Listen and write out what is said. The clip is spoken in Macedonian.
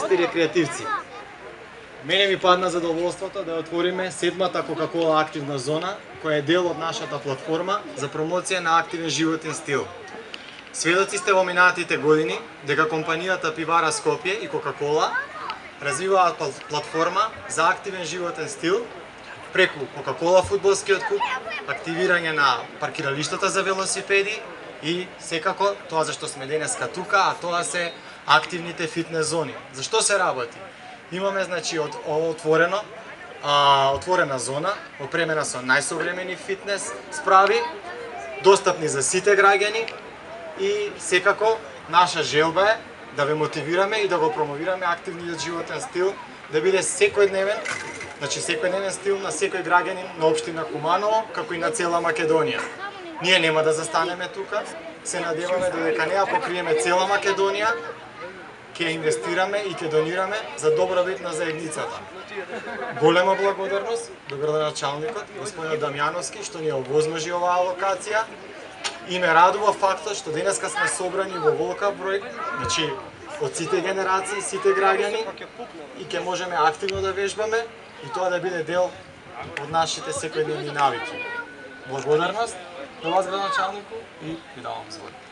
Сте рекреативци. Мене ми падна задоволството да отвориме седмата Кока-Кола активна зона, која е дел од нашата платформа за промоција на активен животен стил. Сведоци сте во минатите години дека компанијата Пивара Скопје и Кока-Кола развиваат платформа за активен животен стил преку Кока-Кола фудбалскиот клуб, активирање на паркиралиштата за велосипеди и секако тоа зашто сме денеска тука, а тоа се активните фитнес зони. Зашто се работи? Имаме значи отворена зона, опремена со најсовремени фитнес справи, достапни за сите граѓани и секако наша желба е да ве мотивираме и да го промовираме активниот животен стил, да биде секојдневен, значи секојдневен стил на секој граѓанин на општина Куманово, како и на цела Македонија. Ние нема да застанеме тука, се надеваме додека не ја покриеме цела Македонија, ќе инвестираме и ќе донираме за добробит на заедницата. Голема благодарност до градоначалникот, господинот Дамјановски, што ни овозможи оваа локација и ме радува фактот што денеска сме собрани во волкав број, значи од сите генерации, сите граѓани и ќе можеме активно да вежбаме и тоа да биде дел од нашите секојдневни навики. Благодарност до вас, градоначалнику, и ви давам збор.